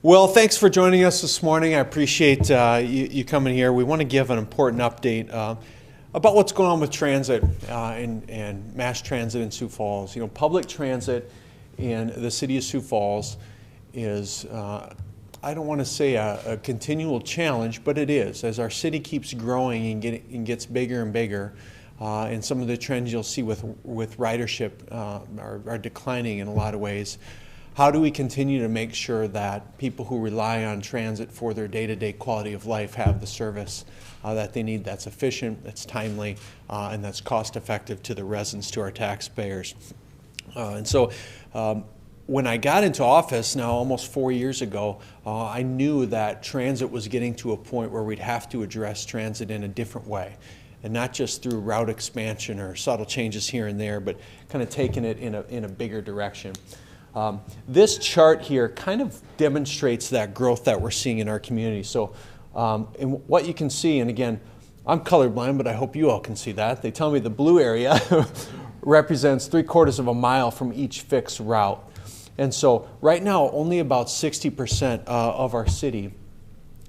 Well, thanks for joining us this morning. I appreciate you coming here. We want to give an important update about what's going on with transit and mass transit in Sioux Falls. You know, public transit in the city of Sioux Falls is, I don't want to say a continual challenge, but it is. As our city keeps growing and gets bigger and bigger, and some of the trends you'll see with ridership are declining in a lot of ways. How do we continue to make sure that people who rely on transit for their day-to-day quality of life have the service that they need, that's efficient, that's timely, and that's cost-effective to the residents, to our taxpayers? And so when I got into office now almost 4 years ago, I knew that transit was getting to a point where we'd have to address transit in a different way, and not just through route expansion or subtle changes here and there, but kind of taking it in a bigger direction. This chart here kind of demonstrates that growth that we're seeing in our community. So and what you can see, and again, I'm colorblind, but I hope you all can see that. They tell me the blue area represents 3/4 of a mile from each fixed route. And so right now, only about 60% of our city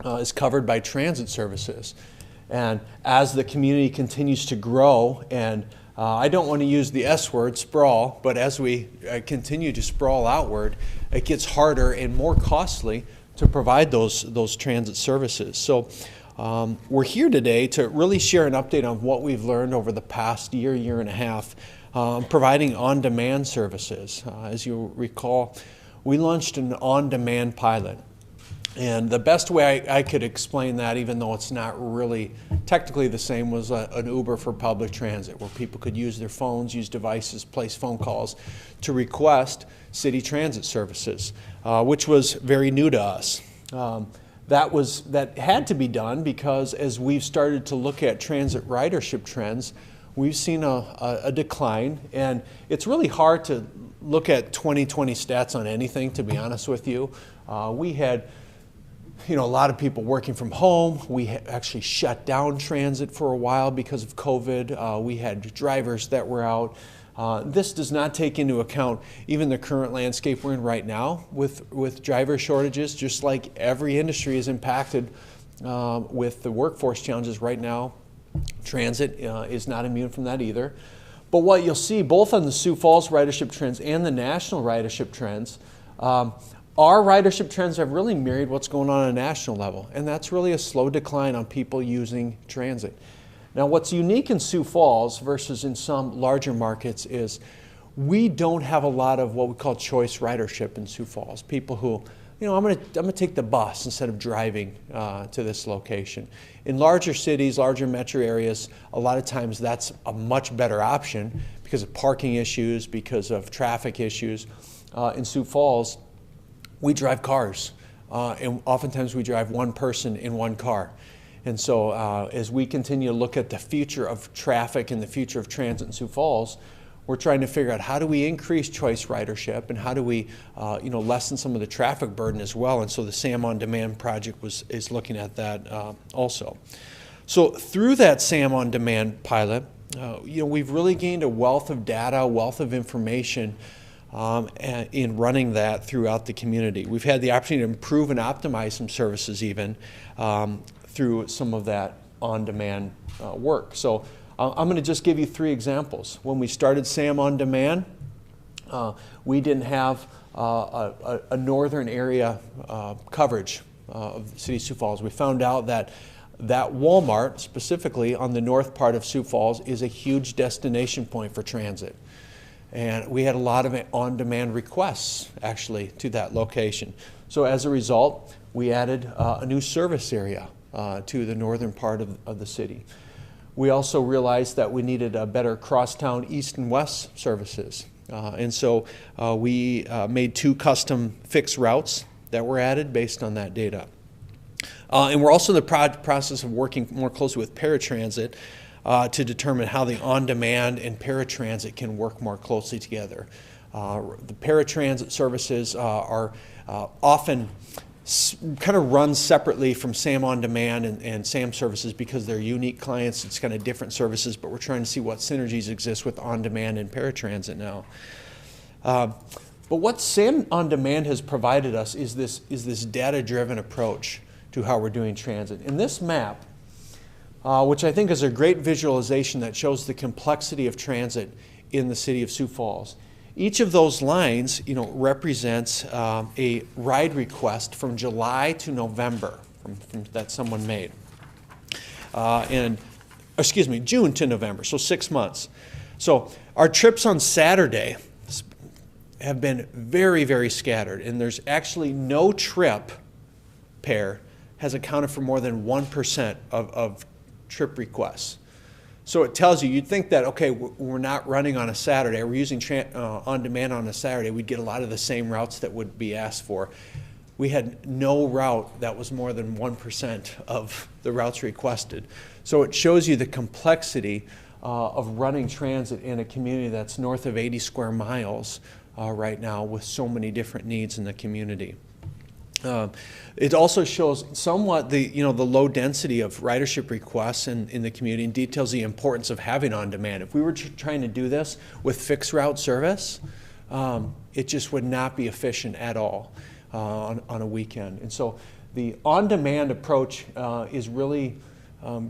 is covered by transit services. And as the community continues to grow, and I don't want to use the S word, sprawl, but as we continue to sprawl outward, it gets harder and more costly to provide those transit services. So we're here today to really share an update on what we've learned over the past year and a half, providing on-demand services. As you recall, we launched an on-demand pilot. And the best way I could explain that, even though it's not really technically the same, was an Uber for public transit, where people could use their phones, use devices, place phone calls to request city transit services, which was very new to us. That had to be done because as we've started to look at transit ridership trends, we've seen a decline, and it's really hard to look at 2020 stats on anything, to be honest with you. We had a lot of people working from home. We actually shut down transit for a while because of COVID. We had drivers that were out. This does not take into account even the current landscape we're in right now with driver shortages, just like every industry is impacted with the workforce challenges right now. Transit is not immune from that either. But what you'll see both on the Sioux Falls ridership trends and the national ridership trends, our ridership trends have really mirrored what's going on a national level, and that's really a slow decline on people using transit. Now, what's unique in Sioux Falls versus in some larger markets is we don't have a lot of what we call choice ridership in Sioux Falls. People who, I'm gonna take the bus instead of driving to this location. In larger cities, larger metro areas, a lot of times that's a much better option because of parking issues, because of traffic issues. In Sioux Falls, we drive cars, and oftentimes we drive one person in one car. And so as we continue to look at the future of traffic and the future of transit in Sioux Falls, we're trying to figure out how do we increase choice ridership and how do we lessen some of the traffic burden as well. And so the SAM On Demand project is looking at that also. So through that SAM On Demand pilot, we've really gained a wealth of data, a wealth of information in running that throughout the community. We've had the opportunity to improve and optimize some services even through some of that on-demand work. So I'm going to just give you 3 examples. When we started SAM On Demand, we didn't have a northern area coverage of the city of Sioux Falls. We found out that Walmart, specifically on the north part of Sioux Falls, is a huge destination point for transit. And we had a lot of on-demand requests, actually, to that location. So as a result, we added a new service area to the northern part of the city. We also realized that we needed a better crosstown east and west services. And so we made 2 custom fixed routes that were added based on that data. And we're also in the process of working more closely with paratransit to determine how the on-demand and paratransit can work more closely together. The paratransit services are often kind of run separately from SAM On Demand and SAM services because they're unique clients. It's kind of different services, but we're trying to see what synergies exist with on-demand and paratransit now. But what Sam On Demand has provided us is this data-driven approach to how we're doing transit. In this map, which I think is a great visualization that shows the complexity of transit in the city of Sioux Falls. Each of those lines, represents a ride request from July to November that someone made. June to November, so 6 months. So our trips on Saturday have been very, very scattered, and there's actually no trip pair has accounted for more than 1% of trip requests. So it tells you, you'd think that, okay, we're not running on a Saturday, we're using On Demand on a Saturday, we'd get a lot of the same routes that would be asked for. We had no route that was more than 1% of the routes requested. So it shows you the complexity of running transit in a community that's north of 80 square miles right now, with so many different needs in the community. It also shows somewhat the low density of ridership requests in the community, and details the importance of having On Demand. If we were trying to do this with fixed route service, it just would not be efficient at all on a weekend. And so the On Demand approach is really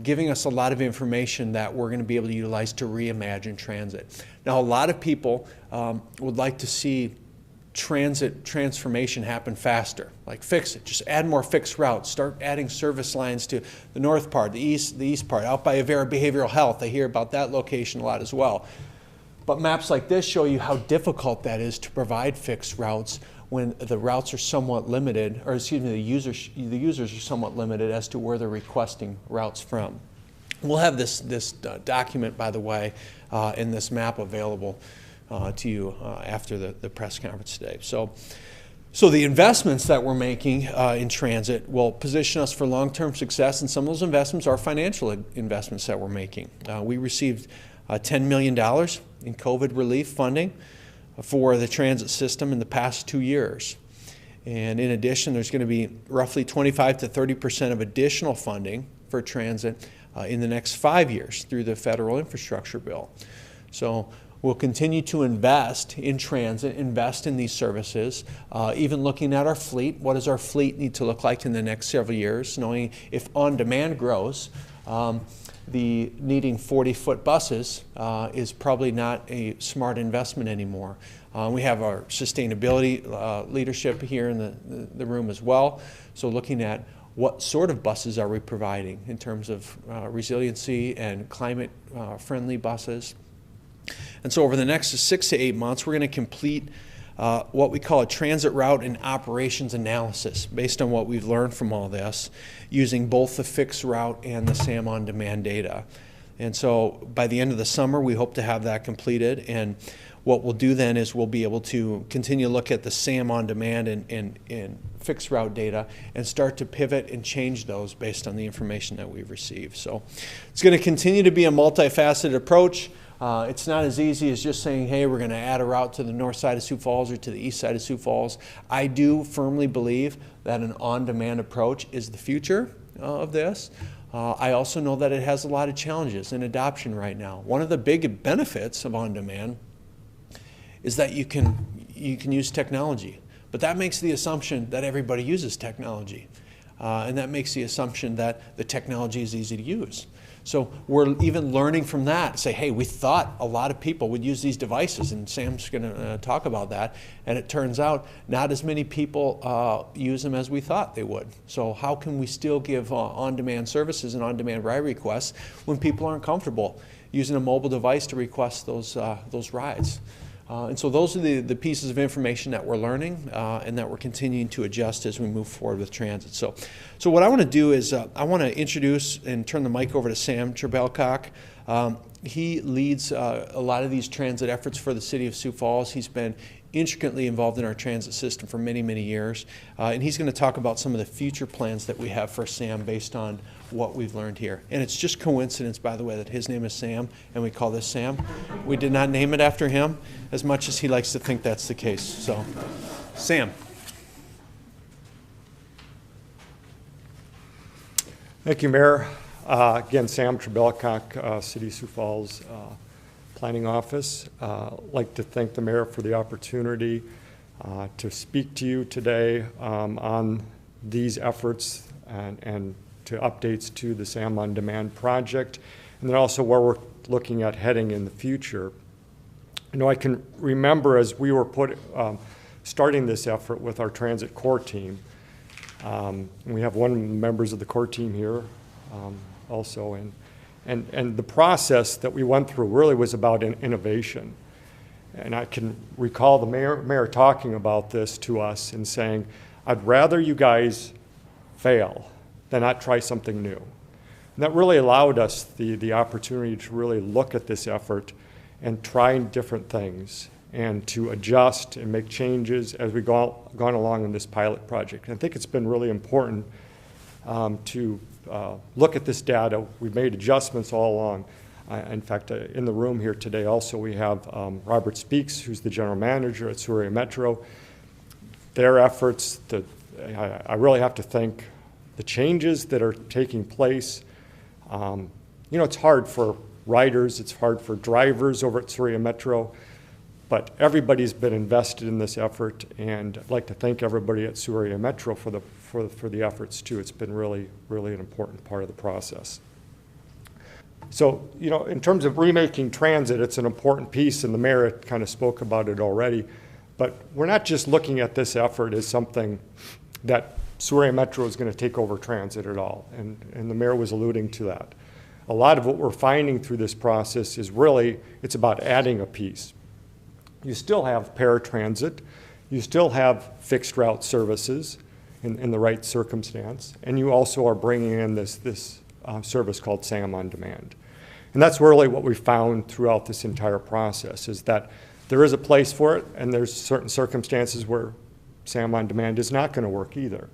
giving us a lot of information that we're going to be able to utilize to reimagine transit. Now, a lot of people would like to see transit transformation happen faster, like fix it, just add more fixed routes, start adding service lines to the north part, the east part, out by Avera Behavioral Health. I hear about that location a lot as well. But maps like this show you how difficult that is to provide fixed routes when the routes are somewhat limited, or excuse me, the users are somewhat limited as to where they're requesting routes from. We'll have this document, by the way, in this map available to you after the press conference today. So the investments that we're making in transit will position us for long-term success, and some of those investments are financial investments that we're making. We received $10 million in COVID relief funding for the transit system in the past 2 years. And in addition, there's going to be roughly 25 to 30% of additional funding for transit in the next 5 years through the federal infrastructure bill. So we'll continue to invest in transit, invest in these services, even looking at our fleet. What does our fleet need to look like in the next several years? Knowing if On Demand grows, the needing 40-foot buses is probably not a smart investment anymore. We have our sustainability leadership here in the room as well. So looking at what sort of buses are we providing in terms of resiliency and climate-friendly buses. And so over the next 6 to 8 months, we're going to complete what we call a transit route and operations analysis based on what we've learned from all this, using both the fixed route and the SAM On Demand data. And so by the end of the summer, we hope to have that completed. And what we'll do then is we'll be able to continue to look at the SAM On Demand and fixed route data and start to pivot and change those based on the information that we've received. So it's going to continue to be a multifaceted approach. It's not as easy as just saying, hey, we're going to add a route to the north side of Sioux Falls or to the east side of Sioux Falls. I do firmly believe that an on-demand approach is the future of this. I also know that it has a lot of challenges in adoption right now. One of the big benefits of on-demand is that you can use technology, but that makes the assumption that everybody uses technology, and that makes the assumption that the technology is easy to use. So we're even learning from that, say, hey, we thought a lot of people would use these devices, and Sam's going to talk about that, and it turns out not as many people use them as we thought they would. So how can we still give on-demand services and on-demand ride requests when people aren't comfortable using a mobile device to request those rides? And so those are the pieces of information that we're learning and that we're continuing to adjust as we move forward with transit. So what I want to do is I want to introduce and turn the mic over to Sam Trebelcock. He leads a lot of these transit efforts for the city of Sioux Falls. He's been intricately involved in our transit system for many, many years. And he's going to talk about some of the future plans that we have for Sam based on what we've learned here. And it's just coincidence, by the way, that his name is Sam and we call this Sam. We did not name it after him, as much as he likes to think that's the case. So, Sam. Thank you, Mayor. Again, Sam Trebelcock, City of Sioux Falls Planning Office. I'd like to thank the Mayor for the opportunity to speak to you today on these efforts and to updates to the SAM On Demand project, and then also where we're looking at heading in the future. You know, I can remember as we were starting this effort with our transit core team, we have one of the members of the core team here also, and the process that we went through really was about innovation. And I can recall the mayor talking about this to us and saying, I'd rather you guys fail than not try something new. And that really allowed us the opportunity to really look at this effort and try different things and to adjust and make changes as we've gone along in this pilot project. And I think it's been really important to look at this data. We've made adjustments all along. In fact, in the room here today also we have Robert Speaks, who's the general manager at Sioux Metro. Their efforts, I really have to thank the changes that are taking place. You know, it's hard for riders, it's hard for drivers over at Sioux Metro, but everybody's been invested in this effort, and I'd like to thank everybody at Sioux Metro for the efforts too. It's been really, really an important part of the process. So, you know, in terms of remaking transit, it's an important piece, and the mayor kind of spoke about it already, but we're not just looking at this effort as something that Sioux Metro is going to take over transit at all, and the mayor was alluding to that. A lot of what we're finding through this process is really, it's about adding a piece. You still have paratransit, you still have fixed route services in the right circumstance, and you also are bringing in this service called SAM On Demand. And that's really what we found throughout this entire process, is that there is a place for it, and there's certain circumstances where SAM On Demand is not going to work either.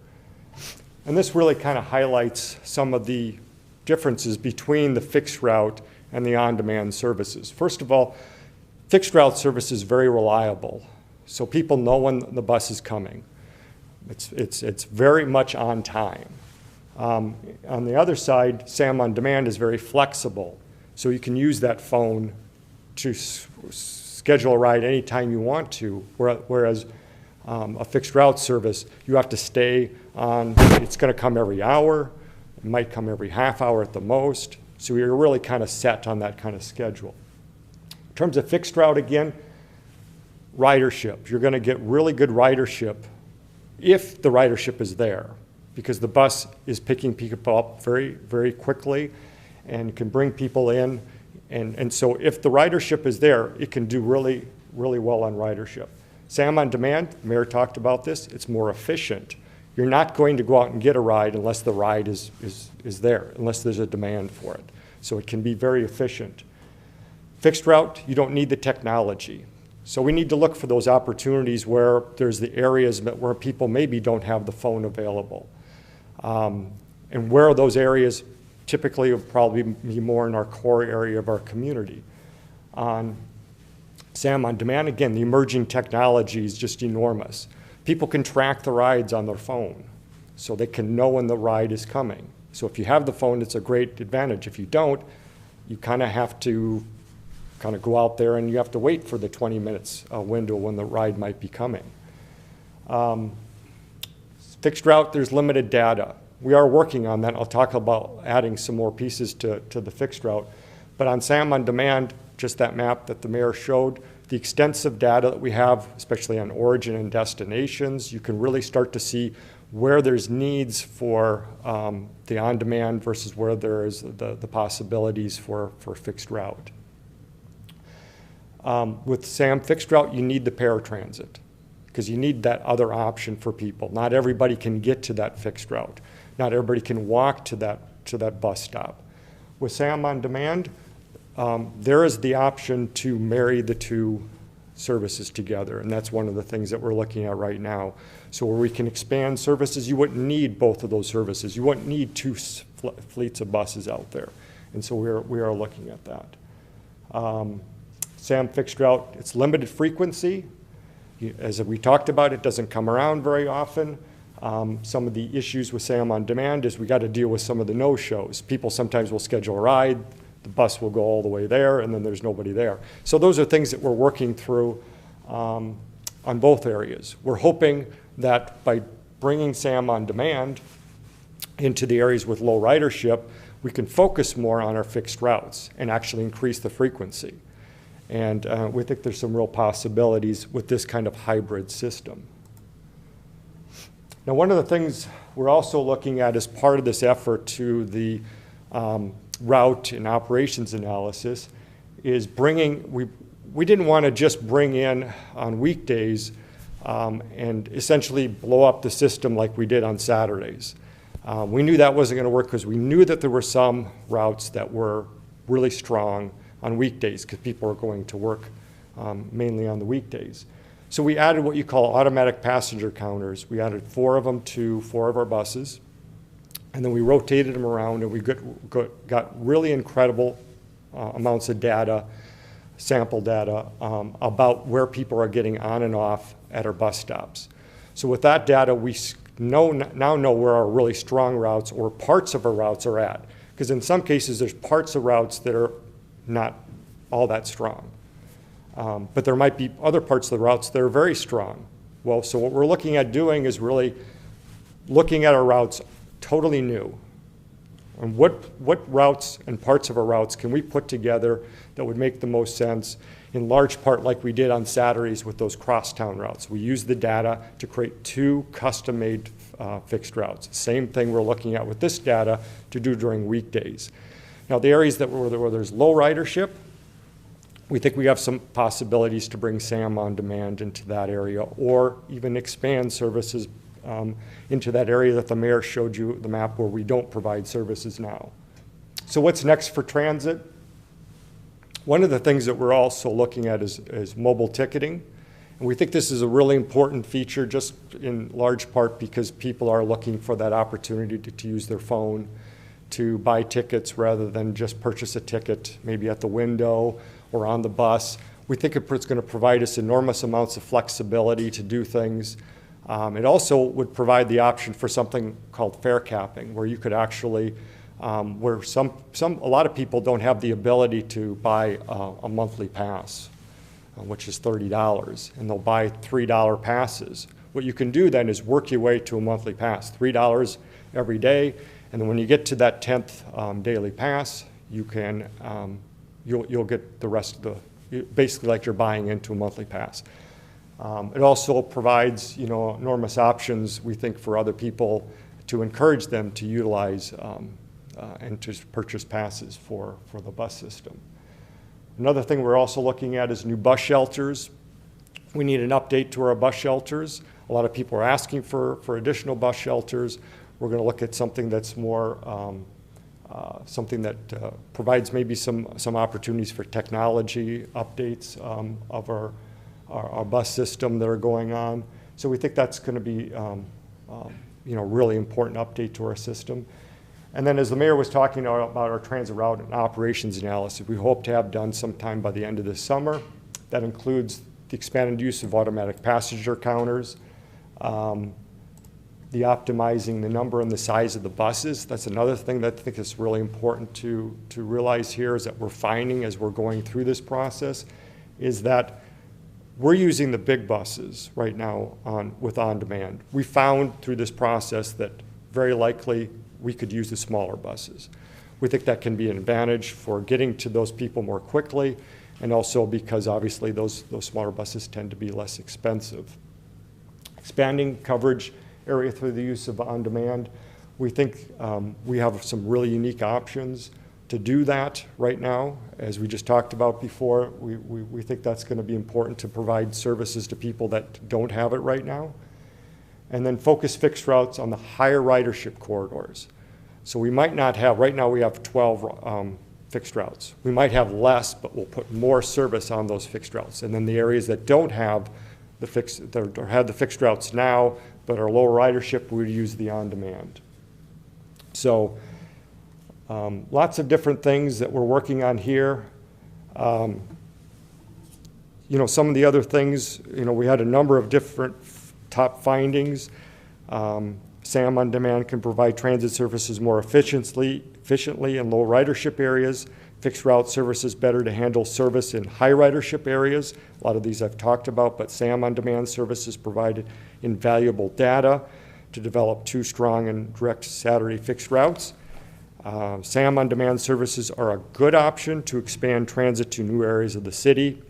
And this really kind of highlights some of the differences between the fixed route and the on-demand services. First of all, fixed route service is very reliable, so people know when the bus is coming. It's very much on time. On the other side, SAM On Demand is very flexible, so you can use that phone to schedule a ride anytime you want to, whereas a fixed route service, you have to stay on, it's going to come every hour, it might come every half hour at the most, so you're really kind of set on that kind of schedule. In terms of fixed route, again, ridership. You're going to get really good ridership if the ridership is there, because the bus is picking people up very, very quickly and can bring people in. And so if the ridership is there, it can do really, really well on ridership. SAM On Demand, the mayor talked about this, it's more efficient. You're not going to go out and get a ride unless the ride is there, unless there's a demand for it. So it can be very efficient. Fixed route, you don't need the technology. So we need to look for those opportunities where there's the areas where people maybe don't have the phone available. And where are those areas? Typically will probably be more in our core area of our community. On SAM On Demand, again, the emerging technology is just enormous. People can track the rides on their phone, so they can know when the ride is coming. So if you have the phone, it's a great advantage. If you don't, you kind of have to go out there and you have to wait for the 20 minutes window when the ride might be coming. Fixed route, there's limited data. We are working on that. I'll talk about adding some more pieces to the fixed route. But on SAM On Demand, just that map that the mayor showed, the extensive data that we have, especially on origin and destinations, you can really start to see where there's needs for the on-demand versus where there is the possibilities for fixed route. With SAM fixed route, you need the paratransit because you need that other option for people. Not everybody can get to that fixed route. Not everybody can walk to that bus stop. With SAM On Demand, there is the option to marry the two services together, and that's one of the things that we're looking at right now. So where we can expand services, you wouldn't need both of those services. You wouldn't need two fleets of buses out there, and so we are looking at that. SAM fixed route, it's limited frequency. As we talked about, it doesn't come around very often. Some of the issues with SAM On Demand is we got to deal with some of the no-shows. People sometimes will schedule a ride, the bus will go all the way there, and then there's nobody there. So those are things that we're working through. on both areas. We're hoping that by bringing SAM on demand into the areas with low ridership, we can focus more on our fixed routes and actually increase the frequency. And we think there's some real possibilities with this kind of hybrid system. Now, one of the things we're also looking at as part of this effort to the route and operations analysis is bringing, we didn't want to just bring in on weekdays and essentially blow up the system like we did on Saturdays. We knew that wasn't going to work because we knew that there were some routes that were really strong on weekdays because people were going to work mainly on the weekdays. So we added what you call automatic passenger counters. We added 4 of them to 4 of our buses, and then we rotated them around, and we got really incredible amounts of data, sample data, about where people are getting on and off at our bus stops. So with that data, we now know where our really strong routes or parts of our routes are at. Because in some cases, there's parts of routes that are not all that strong. But there might be other parts of the routes that are very strong. Well, so what we're looking at doing is really looking at our routes totally new. And what routes and parts of our routes can we put together that would make the most sense, in large part like we did on Saturdays with those crosstown routes. We used the data to create 2 custom-made fixed routes. Same thing we're looking at with this data to do during weekdays. Now, the areas where there's low ridership, we think we have some possibilities to bring SAM on demand into that area or even expand services into that area that the mayor showed you the map where we don't provide services now. So what's next for transit? One of the things that we're also looking at is mobile ticketing. And we think this is a really important feature just in large part because people are looking for that opportunity to use their phone to buy tickets rather than just purchase a ticket maybe at the window or on the bus. We think it's going to provide us enormous amounts of flexibility to do things. It also would provide the option for something called fare capping, where you could actually, where a lot of people don't have the ability to buy a monthly pass, which is $30, and they'll buy $3 passes. What you can do then is work your way to a monthly pass, $3 every day, and then when you get to that 10th daily pass, you can, you'll get the rest of the, basically like you're buying into a monthly pass. It also provides, enormous options, we think, for other people to encourage them to utilize and to purchase passes for the bus system. Another thing we're also looking at is new bus shelters. We need an update to our bus shelters. A lot of people are asking for additional bus shelters. We're going to look at something that's more, something that provides maybe some opportunities for technology updates of our bus system that are going on. So we think that's going to be really important update to our system. And then as the mayor was talking about our transit route and operations analysis, we hope to have done sometime by the end of this summer. That includes the expanded use of automatic passenger counters, the optimizing the number and the size of the buses. That's another thing that I think is really important to realize here is that we're finding as we're going through this process is that we're using the big buses right now with on-demand. We found through this process that very likely we could use the smaller buses. We think that can be an advantage for getting to those people more quickly, and also because obviously those smaller buses tend to be less expensive. Expanding coverage area through the use of on-demand, we think we have some really unique options to do that right now. As we just talked about before, we think that's going to be important to provide services to people that don't have it right now. And then focus fixed routes on the higher ridership corridors. So we might not have, right now we have 12 fixed routes. We might have less, but we'll put more service on those fixed routes. And then the areas that don't have the fixed, or have the fixed routes now, but are lower ridership, we would use the on-demand. So lots of different things that we're working on here. Some of the other things, we had a number of different top findings. SAM on demand can provide transit services more efficiently in low ridership areas, fixed route services better to handle service in high ridership areas. A lot of these I've talked about, but SAM on-demand services provided invaluable data to develop 2 strong and direct Saturday fixed routes. SAM on-demand services are a good option to expand transit to new areas of the city.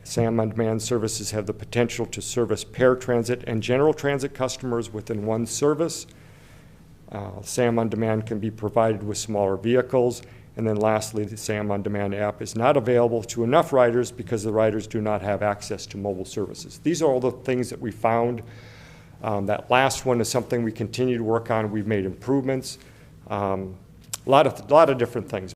SAM on-demand services have the potential to service paratransit and general transit customers within one service. SAM on-demand can be provided with smaller vehicles. And then lastly, the SAM on-demand app is not available to enough riders because the riders do not have access to mobile services. These are all the things that we found. That last one is something we continue to work on. We've made improvements. A lot of different things.